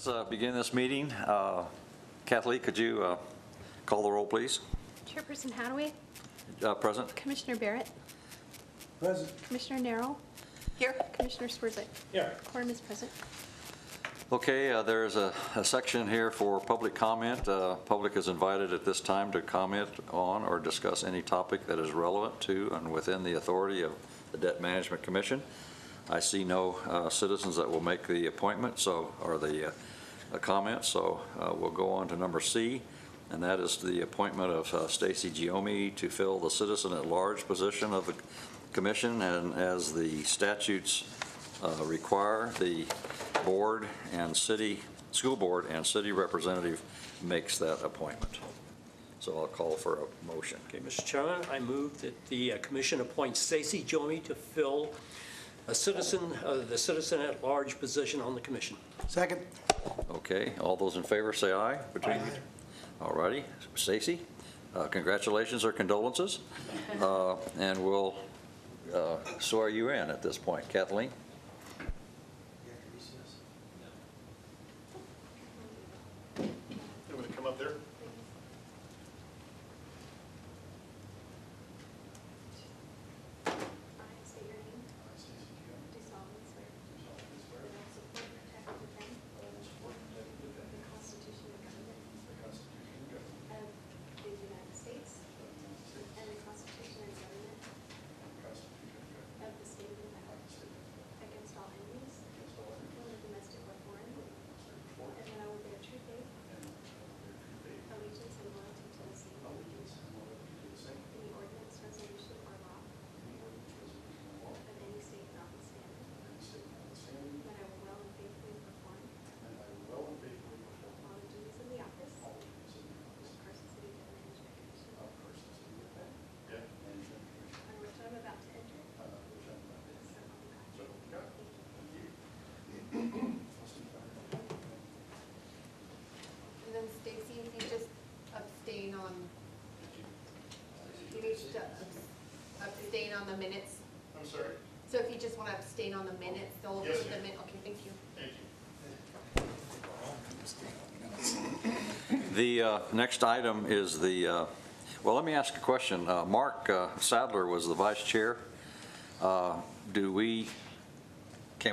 Let's begin this meeting. Kathleen, could you call the roll, please? Chairperson Hadaway. Present. Commissioner Barrett. Present. Commissioner Narrow. Here. Commissioner Swirzlik. Here. Quorum is present. Okay, there's a section here for public comment. Public is invited at this time to comment on or discuss any topic that is relevant to and within the authority of the Debt Management Commission. I see no citizens that will make the appointment, or the comment, so we'll go on to number C, and that is the appointment of Stacy Giomi to fill the citizen-at-large position of the commission, and as the statutes require, the board and school board and city representative makes that appointment. So I'll call for a motion. Okay, Mr. Chairman, I move that the commission appoints Stacy Giomi to fill the citizen-at-large position on the commission. Second. Okay, all those in favor say aye. Aye. All righty, Stacy, congratulations or condolences, and we'll swear you in at this point. Kathleen? You want to come up there? And then Stacy, if you just abstain on, you need to abstain on the minutes. I'm sorry. So if you just want to abstain on the minutes, they'll Yes, put them ma'am. in. Okay, thank you. Thank you. The next item is the, well, let me ask a question. Mark Sadler was the vice chair. Can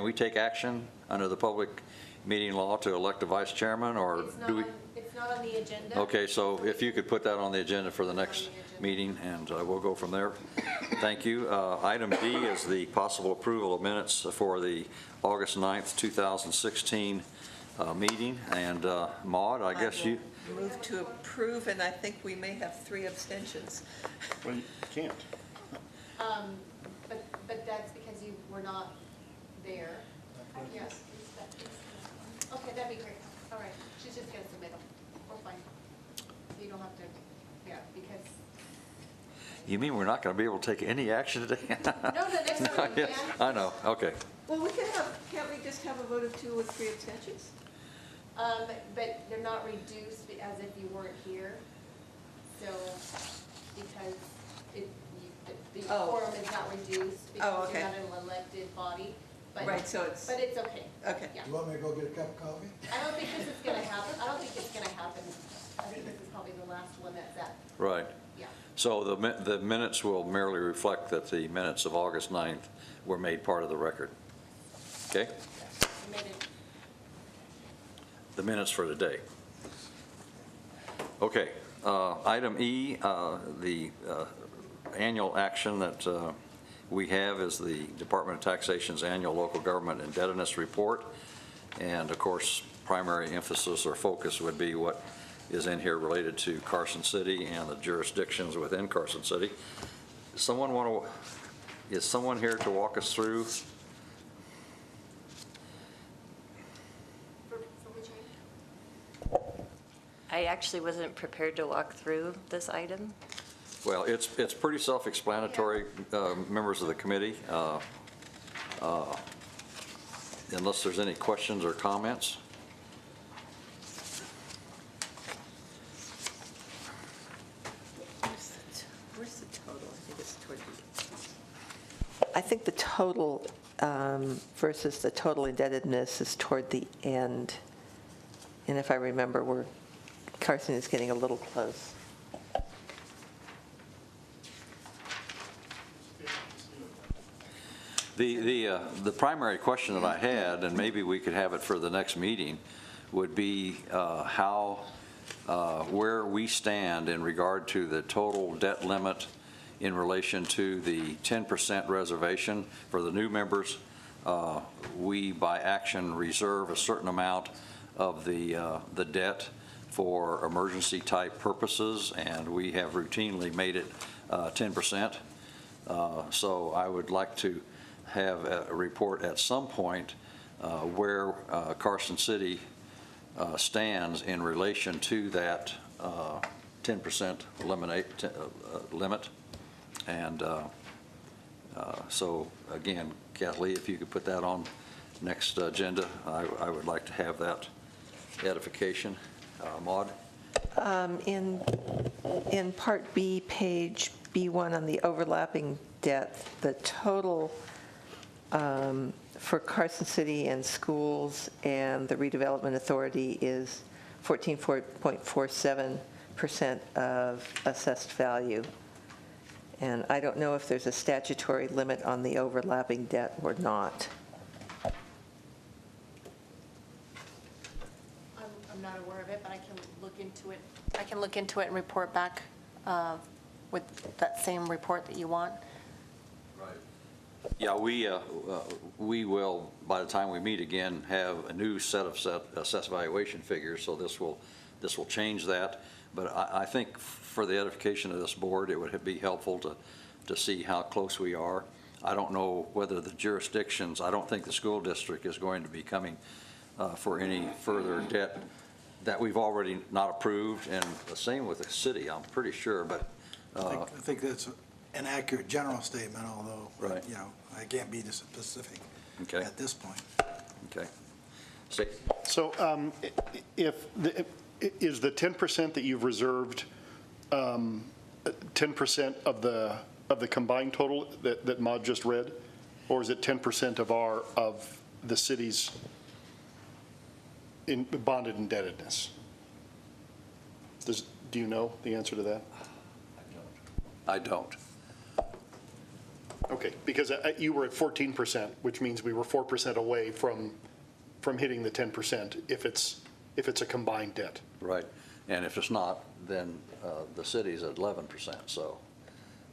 we take action under the public meeting law to elect a vice chairman, or do we? It's not on the agenda. Okay, so if you could put that on the agenda for the next meeting, and we'll go from there. Thank you. Item D is the possible approval of minutes for the August 9th, 2016 meeting. And Maude, I guess you. Move to approve, and I think we may have 3 abstentions. Well, you can't. But that's because you were not there. Yes. Okay, that'd be great. All right, she's just gonna submit them. We're fine. So you don't have to, yeah, because. You mean we're not going to be able to take any action today? No, the next one you Yes, can. I know, okay. Well, can't we just have a vote of 2 with 3 abstentions? But they're not reduced as if you weren't here. So, because the Oh. quorum is not reduced Oh, because okay. you're not an elected body. But, Right, so it's, but it's okay. okay. Yeah. You want me to go get a cup of coffee? I don't think this is gonna happen. I don't think it's gonna happen. I think this is probably the last one that's at, Right. yeah. So the minutes will merely reflect that the minutes of August 9th were made part of the record. Okay? We made it. The minutes for today. Okay. Item E, the annual action that we have is the Department of Taxation's annual local government indebtedness report. And of course, primary emphasis or focus would be what is in here related to Carson City and the jurisdictions within Carson City. Is someone here to walk us through? I actually wasn't prepared to walk through this item. Well, it's pretty self-explanatory, members of the committee, unless there's any questions or comments. Where's the total? I think it's toward the. I think the total versus the total indebtedness is toward the end. And if I remember, Carson is getting a little close. The primary question that I had, and maybe we could have it for the next meeting, would be where we stand in regard to the total debt limit in relation to the 10% reservation for the new members. We, by action, reserve a certain amount of the debt for emergency-type purposes, and we have routinely made it 10%. So I would like to have a report at some point where Carson City stands in relation to that 10% limit. And so, again, Kathleen, if you could put that on next agenda, I would like to have that edification. Maud? In Part B, page B1 on the overlapping debt, the total for Carson City and schools and the redevelopment authority is 14.47% of assessed value. And I don't know if there's a statutory limit on the overlapping debt or not. I'm not aware of it, but I can look into it. I can look into it and report back with that same report that you want. Yeah, we will, by the time we meet again, have a new set of assessed valuation figures, so this will change that. But I think for the edification of this board, it would be helpful to see how close we are. I don't know whether the jurisdictions, I don't think the school district is going to be coming for any further debt that we've already not approved, and the same with the city, I'm pretty sure, but. I think that's an accurate general statement, although, Right. I can't be specific Okay. at this point. Okay. Steve? So is the 10% that you've reserved 10% of the combined total that Maud just read? Or is it 10% of the city's bonded indebtedness? Do you know the answer to that? I don't. Okay, because you were at 14%, which means we were 4% away from hitting the 10% if it's a combined debt. Right. And if it's not, then the city's at 11%, so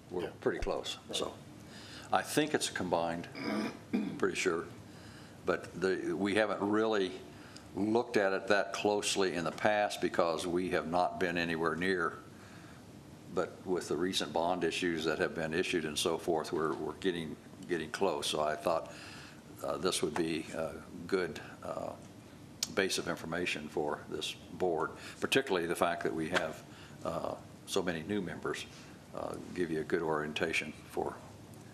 we're Yeah. pretty close. So I think it's combined, pretty sure. But we haven't really looked at it that closely in the past because we have not been anywhere near. But with the recent bond issues that have been issued and so forth, we're getting close. So I thought this would be a good base of information for this board, particularly the fact that we have so many new members, give you a good orientation for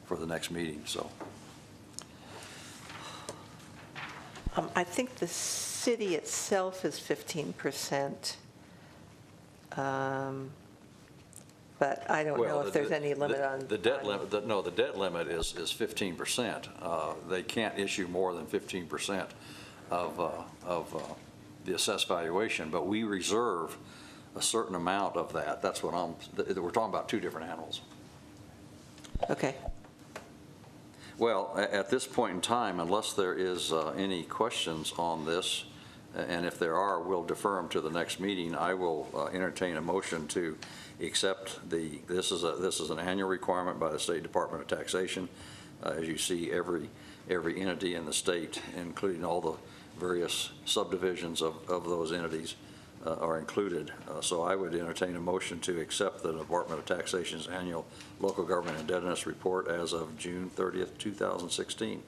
the next meeting. So I think the city itself is 15%. But I don't know if there's any limit on. The debt limit, the debt limit is 15%. They can't issue more than 15% of the assessed valuation, but we reserve a certain amount of that. That's what we're talking about two different animals. Okay. Well, at this point in time, unless there is any questions on this, and if there are, we'll defer them to the next meeting. I will entertain a motion to accept this is an annual requirement by the State Department of Taxation. As you see, every entity in the state, including all the various subdivisions of those entities, are included. So I would entertain a motion to accept the Department of Taxation's annual local government indebtedness report as of June 30th, 2016.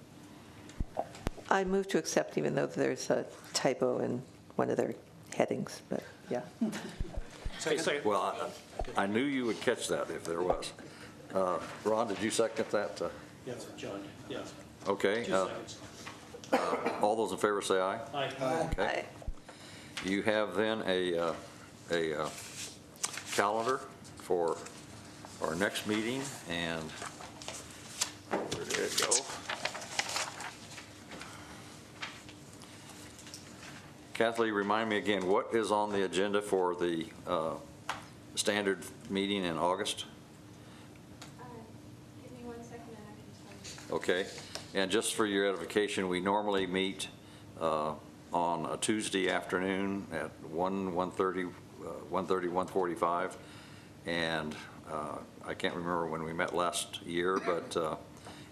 I move to accept, even though there's a typo in one of their headings, but yeah. Well, I knew you would catch that if there was. Ron, did you second that? Yes, John, yes. Okay. 2 seconds. All those in favor say aye. Aye. Okay. You have then a calendar for our next meeting, and where did it go? Kathleen, remind me again, what is on the agenda for the standard meeting in August? Give me 1 second and I can tell you. Okay, and just for your edification, we normally meet on a Tuesday afternoon at 1:30, 1:45, and I can't remember when we met last year, but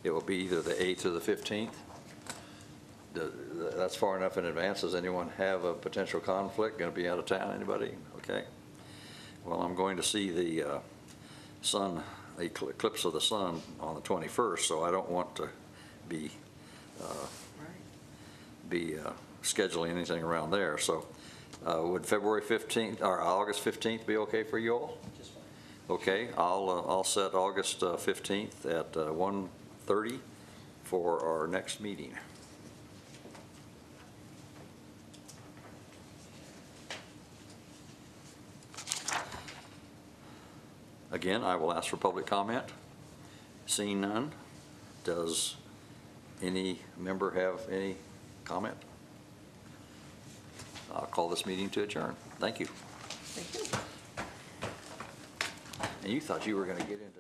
it will be either the 8th or the 15th. That's far enough in advance. Does anyone have a potential conflict? Going to be out of town, anybody? Okay. Well, I'm going to see the eclipse of the sun on the 21st, so I don't want to be scheduling anything around there. So would February 15th or August 15th be okay for you all? Just fine. Okay, I'll set August 15th at 1:30 for our next meeting. Again, I will ask for public comment. Seeing none, does any member have any comment? I'll call this meeting to adjourn. Thank you. Thank you. And you thought you were going to get into